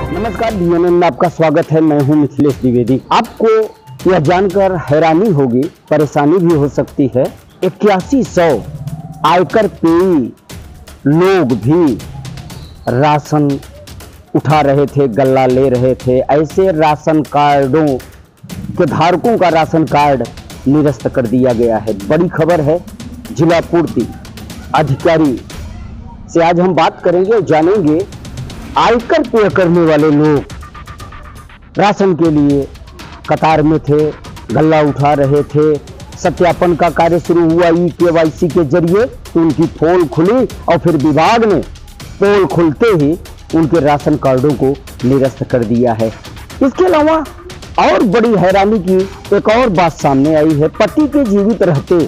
नमस्कार, डीएनएन में आपका स्वागत है। मैं हूं मिथिलेश द्विवेदी। आपको यह जानकर हैरानी होगी, परेशानी भी हो सकती है, 8100 आयकर पेयी लोग भी राशन उठा रहे थे, गल्ला ले रहे थे। ऐसे राशन कार्डों के धारकों का राशन कार्ड निरस्त कर दिया गया है। बड़ी खबर है। जिला पूर्ति अधिकारी से आज हम बात करेंगे और जानेंगे आयकर पेय करने वाले लोग राशन के लिए कतार में थे, गल्ला उठा रहे थे। सत्यापन का कार्य शुरू हुआ ई-केवाईसी के जरिए, तो उनकी पोल खुली और फिर विभाग ने पोल खुलते ही उनके राशन कार्डों को निरस्त कर दिया है। इसके अलावा और बड़ी हैरानी की एक और बात सामने आई है। पति के जीवित रहते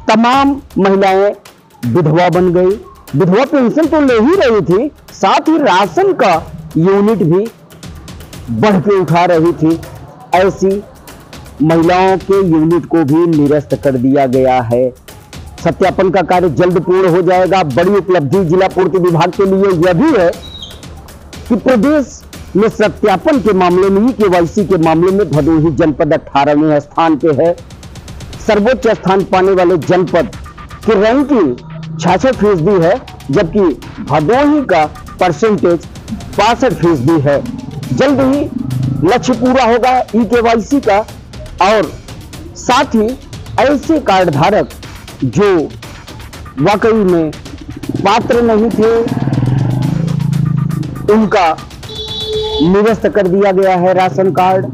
तमाम महिलाएं विधवा बन गई। विधवा पेंशन तो ले ही रही थी, साथ ही राशन का यूनिट भी बढ़ के उठा रही थी। ऐसी महिलाओं के यूनिट को भी निरस्त कर दिया गया है। सत्यापन का कार्य जल्द पूर्ण हो जाएगा। बड़ी उपलब्धि जिला पूर्ति विभाग के लिए यह भी है कि प्रदेश में सत्यापन के मामले में, ई-केवाईसी के मामले में भदोही जनपद 18वें स्थान पे है। सर्वोच्च स्थान पाने वाले जनपद की रैंकिंग 66% है, जबकि भदोही का परसेंटेज 65% है। जल्द ही लक्ष्य पूरा होगा ई-केवाईसी का, और साथ ही ऐसे कार्ड धारक जो वाकई में पात्र नहीं थे, उनका निरस्त कर दिया गया है राशन कार्ड।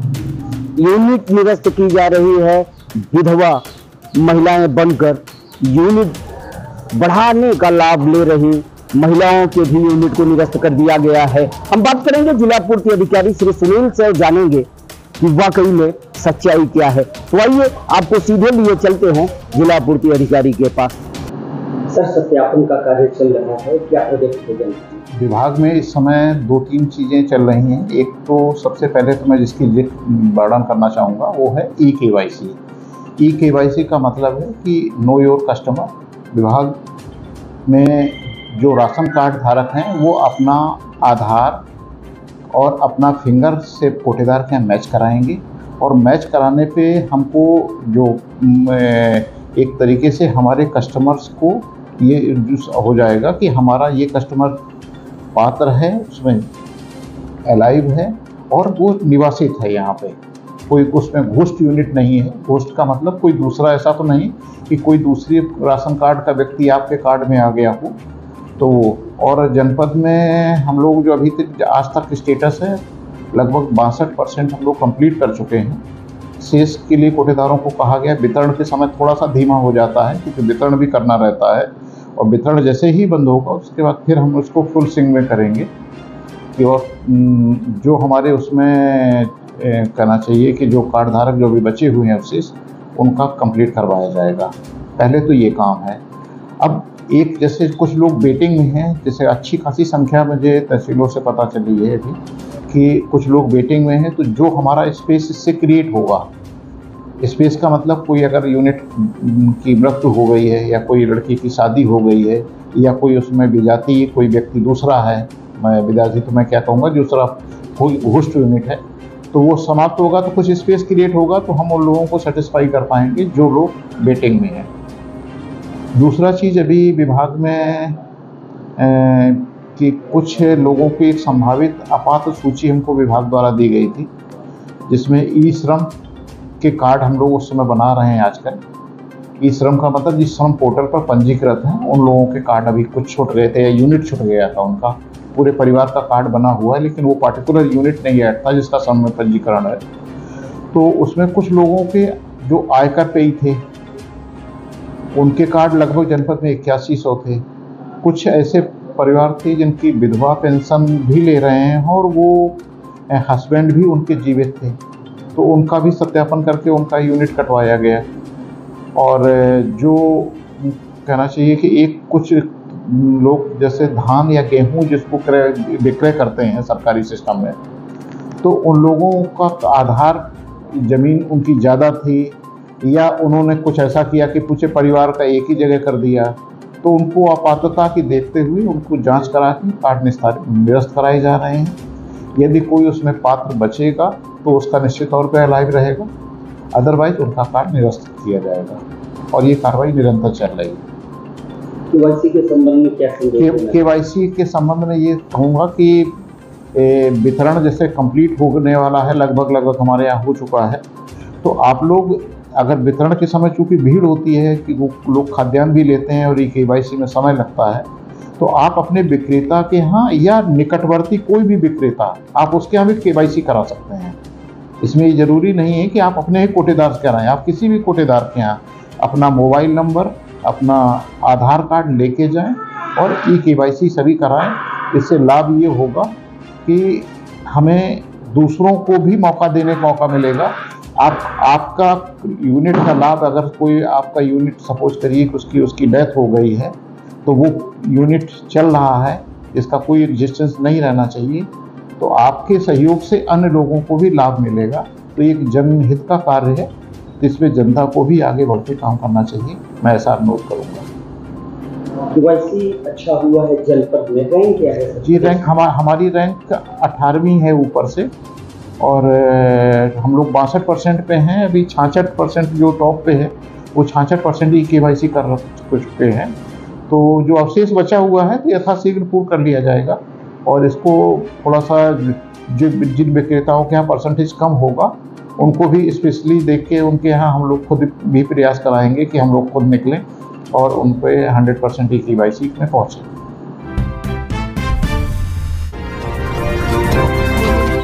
यूनिट निरस्त की जा रही है। विधवा महिलाएं बनकर यूनिट बढ़ाने का लाभ ले रही महिलाओं के भी यूनिट को निरस्त कर दिया गया है। हम बात करेंगे जिला पूर्ति अधिकारी श्री सुनील से, जानेंगे कि वाकई में सच्चाई क्या है। तो आइए आपको सीधे लिए चलते हैं जिला पूर्ति अधिकारी के पास। सर, सत्यापन का कार्य चल रहा है, क्या प्रगति हो गई? विभाग में इस समय 2-3 चीज़ें चल रही हैं। एक तो सबसे पहले तो मैं जिसकी वर्णन करना चाहूँगा वो है ई-केवाईसी। ई-केवाईसी का मतलब है कि नो योर कस्टमर। विभाग में जो राशन कार्ड धारक हैं वो अपना आधार और अपना फिंगर से कोटेदार के मैच कराएंगे, और मैच कराने पे हमको जो एक तरीके से हमारे कस्टमर्स को ये हो जाएगा कि हमारा ये कस्टमर पात्र है, उसमें अलाइव है और वो निवासित है यहाँ पे। कोई उसमें घोस्ट यूनिट नहीं है। घोस्ट का मतलब कोई दूसरा ऐसा तो नहीं कि कोई दूसरी राशन कार्ड का व्यक्ति आपके कार्ड में आ गया हो। तो और जनपद में हम लोग जो अभी तक आज तक स्टेटस है, लगभग 62% हम लोग कंप्लीट कर चुके हैं। शेष के लिए कोटेदारों को कहा गया। वितरण के समय थोड़ा सा धीमा हो जाता है क्योंकि वितरण भी करना रहता है, और वितरण जैसे ही बंद होगा उसके बाद फिर हम उसको फुल स्विंग में करेंगे कि और जो हमारे उसमें कहना चाहिए कि जो कार्ड धारक जो भी बचे हुए हैं अवशेष, उनका कंप्लीट करवाया जाएगा। पहले तो ये काम है। अब एक जैसे कुछ लोग वेटिंग में हैं, जैसे अच्छी खासी संख्या मुझे तहसीलों से पता चली है अभी कि कुछ लोग वेटिंग में हैं, तो जो हमारा स्पेस इससे क्रिएट होगा, स्पेस का मतलब कोई अगर यूनिट की मृत्यु हो गई है या कोई लड़की की शादी हो गई है या कोई उसमें विजाति कोई व्यक्ति दूसरा है, मैं विजाति तो मैं क्या कहूँगा, दूसरा कोई होस्ट यूनिट है, तो वो समाप्त होगा तो कुछ स्पेस क्रिएट होगा, तो हम उन लोगों को सेटिस्फाई कर पाएंगे जो लोग वेटिंग में हैं। दूसरा चीज़ अभी विभाग में कि कुछ लोगों की एक संभावित आपात सूची हमको विभाग द्वारा दी गई थी, जिसमें ई श्रम के कार्ड हम लोग उस समय बना रहे हैं आजकल। ई श्रम का मतलब जिस श्रम पोर्टल पर पंजीकृत हैं उन लोगों के कार्ड अभी कुछ छूट गए थे या यूनिट छूट गया था उनका। पूरे परिवार का कार्ड बना हुआ है लेकिन वो पार्टिकुलर यूनिट नहीं ऐड था जिसका श्रम में पंजीकरण है। तो उसमें कुछ लोगों के जो आयकर पेयी थे उनके कार्ड लगभग जनपद में 8100 थे। कुछ ऐसे परिवार थे जिनकी विधवा पेंशन भी ले रहे हैं और वो हस्बैंड भी उनके जीवित थे, तो उनका भी सत्यापन करके उनका यूनिट कटवाया गया। और जो कहना चाहिए कि एक कुछ लोग जैसे धान या गेहूं जिसको विक्रय करते हैं सरकारी सिस्टम में, तो उन लोगों का आधार ज़मीन उनकी ज़्यादा थी या उन्होंने कुछ ऐसा किया कि पूरे परिवार का एक ही जगह कर दिया, तो उनको आपातता की देखते हुए उनको जांच करा के कार्ड निरस्त कराए जा रहे हैं। यदि कोई उसमें पात्र बचेगा तो उसका निश्चित तौर पर अलाइव रहेगा, अदरवाइज उनका कार्ड निरस्त किया जाएगा और ये कार्रवाई निरंतर चल रही है। केवाईसी के संबंध में क्या संदेश? केवाईसी के संबंध में ये कहूँगा कि वितरण जैसे कंप्लीट होने वाला है, लगभग हमारे यहाँ हो चुका है। तो आप लोग अगर वितरण के समय चूँकि भीड़ होती है कि वो लोग खाद्यान्न भी लेते हैं और ये केवाईसी में समय लगता है, तो आप अपने विक्रेता के यहाँ या निकटवर्ती कोई भी विक्रेता आप उसके यहाँ भी केवाईसी करा सकते हैं। इसमें ये ज़रूरी नहीं है कि आप अपने ही कोटेदार से कराएं, आप किसी भी कोटेदार के यहाँ अपना मोबाइल नंबर, अपना आधार कार्ड लेके जाएं और केवाईसी सभी कराएं। इससे लाभ ये होगा कि हमें दूसरों को भी मौका देने का मौका मिलेगा। आपका यूनिट का लाभ, अगर कोई आपका यूनिट सपोज करिए कि उसकी डेथ हो गई है तो वो यूनिट चल रहा है, इसका कोई रेजिस्टेंस नहीं रहना चाहिए, तो आपके सहयोग से अन्य लोगों को भी लाभ मिलेगा। तो ये एक जनहित का कार्य है, इसमें जनता को भी आगे बढ़ के काम करना चाहिए, मैं ऐसा अनुरोध करूँगा। केवाईसी अच्छा हुआ है जनपद में, रैंक क्या है? जी रैंक हमारी रैंक 18वीं है ऊपर से, और हम लोग 62% पे हैं। अभी 66% जो टॉप पे है वो 66% ही केवाईसी कर चुके हैं। तो जो अवशेष बचा हुआ है तो यथाशीघ्र पूर्ण कर लिया जाएगा और इसको थोड़ा सा जिन विक्रेताओं के यहाँ परसेंटेज कम होगा उनको भी स्पेशली देख के उनके यहाँ हम लोग खुद भी प्रयास कराएंगे कि हम लोग खुद निकलें और उन पे 100% ही केवाईसी में पहुँचें।